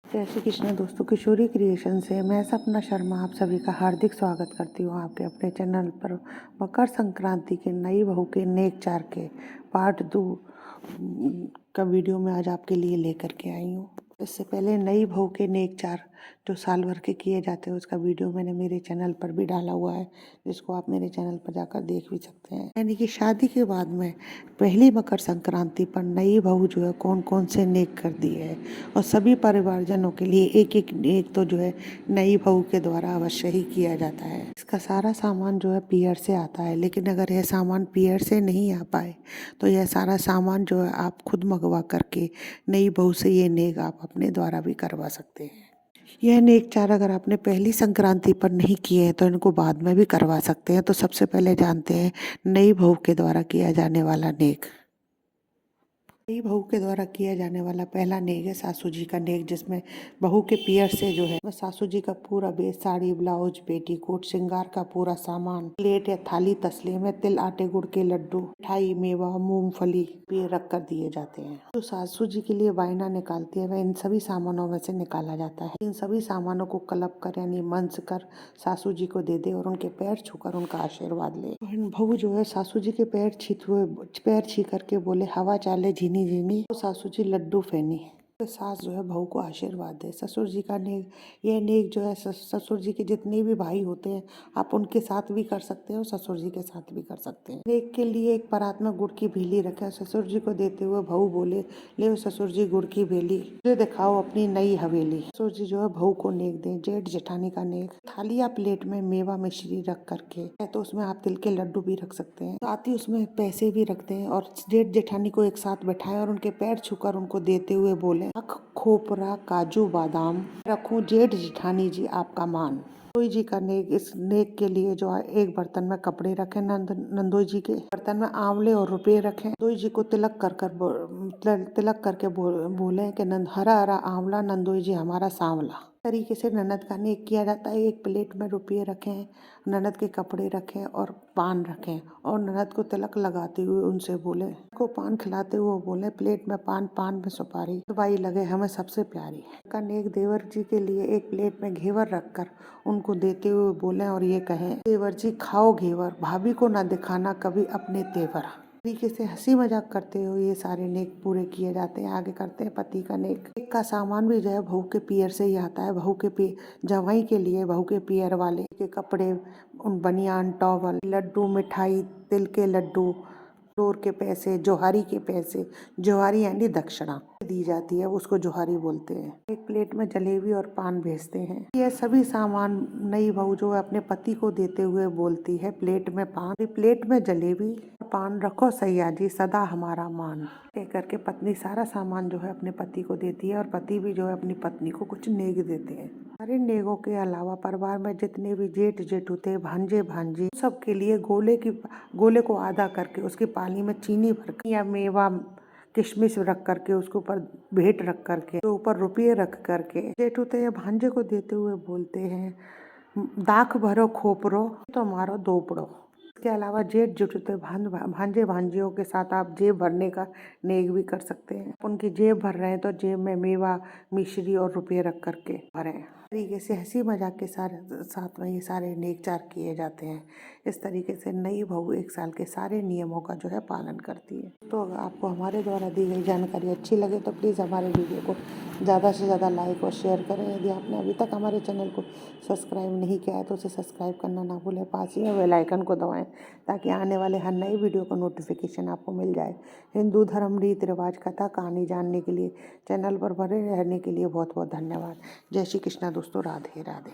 जय श्री कृष्ण दोस्तों, किशोरी क्रिएशन से मैं सपना शर्मा आप सभी का हार्दिक स्वागत करती हूँ आपके अपने चैनल पर। मकर संक्रांति के नई बहू के नेक चार के पार्ट 2 का वीडियो मैं आज आपके लिए लेकर के आई हूँ। इससे पहले नई बहू के नेक चार जो साल भर के किए जाते हैं उसका वीडियो मैंने मेरे चैनल पर भी डाला हुआ है, जिसको आप मेरे चैनल पर जाकर देख भी सकते हैं। यानी कि शादी के बाद में पहली मकर संक्रांति पर नई बहू जो है कौन कौन से नेक कर दिए है, और सभी परिवारजनों के लिए एक एक नेक तो जो है नई बहू के द्वारा अवश्य ही किया जाता है। इसका सारा सामान जो है पीयर से आता है, लेकिन अगर यह सामान पीयर से नहीं आ पाए तो यह सारा सामान जो है आप खुद मंगवा करके नई बहू से ये नेक आप अपने द्वारा भी करवा सकते हैं। यह नेक चार अगर आपने पहली संक्रांति पर नहीं किए हैं तो इनको बाद में भी करवा सकते हैं। तो सबसे पहले जानते हैं नई बहू के द्वारा किया जाने वाला नेक। नई बहू के द्वारा किया जाने वाला पहला नेक है सासू जी का नेक, जिसमें बहू के पियर से जो है सासू जी का पूरा बेस, साड़ी, ब्लाउज, पेटीकोट, श्रृंगार का पूरा सामान, प्लेट या थाली, तसले में तिल, आटे, गुड़ के लड्डू, मिठाई, मेवा, मूंगफली पे रख कर दिए जाते हैं। जो सासू जी के लिए वायना निकालती है वह इन सभी सामानों में से निकाला जाता है। इन सभी सामानों को कलप कर यानी मंस कर सासू जी को दे दे और उनके पैर छूकर उनका आशीर्वाद ले। बहू जो है सासू जी के पैर छी करके बोले, हवा चाले झीनी झीनी, तो सासू जी लड्डू फेनी। तो सास जो है बहू को आशीर्वाद दे। ससुर जी का नेक, यह नेक जो है ससुर जी के जितने भी भाई होते हैं आप उनके साथ भी कर सकते हैं और ससुर जी के साथ भी कर सकते हैं। नेक के लिए एक परात में गुड़ की भेली रखे, ससुर जी को देते हुए बहू बोले, ले ससुर जी गुड़ की भेली, मुझे दिखाओ अपनी नई हवेली। ससुर जी जो है बहू को नेक दें। जेठ जेठानी का नेक, थाली या प्लेट में मेवा मिश्री रख करके, तो उसमें आप तिल के लड्डू भी रख सकते हैं, साथ ही उसमें पैसे भी रखते हैं और जेठ जेठानी को एक साथ बैठाएं और उनके पैर छूकर उनको देते हुए बोले, अख खोपरा काजू बादाम रखूं जेठ जेठानी जी आपका मान। नंदोई जी का नेक, इस नेक के लिए जो है एक बर्तन में कपड़े रखें, नंदोई जी के बर्तन में आंवले और रुपए रखें। नंदोई जी को तिलक करके बोले कि हरा हरा आंवला नंदोई जी हमारा सांवला। तरीके से ननद का नेक किया जाता है। एक प्लेट में रुपये रखें, ननद के कपड़े रखें और पान रखें और ननद को तिलक लगाते हुए उनसे बोले, को पान खिलाते हुए बोले, प्लेट में पान, पान में सुपारी, सुपारी लगे हमें सबसे प्यारी। का नेक देवर जी के लिए एक प्लेट में घेवर रखकर उनको देते हुए बोले और ये कहें, देवर जी खाओ घेवर, भाभी को ना दिखाना कभी अपने तेवर। तरीके से हंसी मजाक करते हुए ये सारे नेक पूरे किए जाते हैं। आगे करते हैं पति का नेक। नेक का सामान भी जो है बहू के पियर से ही आता है। बहू के जवाई के लिए बहू के पियर वाले के कपड़े, उन बनियान, टॉवल, लड्डू, मिठाई, तिल के लड्डू, डोर के पैसे, जोहारी के पैसे, जोहारी यानी दक्षिणा दी जाती है, उसको जोहारी बोलते हैं। एक प्लेट में जलेबी और पान भेजते हैं। यह सभी सामान नई बहू जो है अपने पति को देते हुए बोलती है, प्लेट में पान, प्लेट में जलेबी, पान रखो सैया जी सदा हमारा मान। कह करके पत्नी सारा सामान जो है अपने पति को देती है और पति भी जो है अपनी पत्नी को कुछ नेक देते हैं। सारे नेकों के अलावा परिवार में जितने भी जेठ जेठूते, भांजे भांजी, सबके लिए गोले को आधा करके उसकी पाली में चीनी भर या मेवा किशमिश रख करके उसके ऊपर भेंट रख करके तो ऊपर रुपये रख करके जेठूते या भांजे को देते हुए बोलते हैं, दाख भरो खोपरो तो मारो दोपड़ो। इसके अलावा जेठ जेठूते भांजे भांजियों के साथ आप जेब भरने का नेक भी कर सकते हैं। उनकी जेब भर रहे हैं तो जेब में मेवा, मिश्री और रुपये रख करके भरें। तरीके से हंसी मजाक के साथ में ये सारे नेक चार किए जाते हैं। इस तरीके से नई बहू एक साल के सारे नियमों का जो है पालन करती है। तो अगर आपको हमारे द्वारा दी गई जानकारी अच्छी लगे तो प्लीज़ हमारे वीडियो को ज़्यादा से ज़्यादा लाइक और शेयर करें। यदि आपने अभी तक हमारे चैनल को सब्सक्राइब नहीं किया है तो उसे सब्सक्राइब करना ना भूलें। पास ही में बेल आइकन को दबाएं ताकि आने वाले हर नई वीडियो का नोटिफिकेशन आपको मिल जाए। हिंदू धर्म, रीति रिवाज, कथा कहानी जानने के लिए चैनल पर बने रहने के लिए बहुत बहुत धन्यवाद। जय श्री कृष्णा दोस्तों, राधे राधे।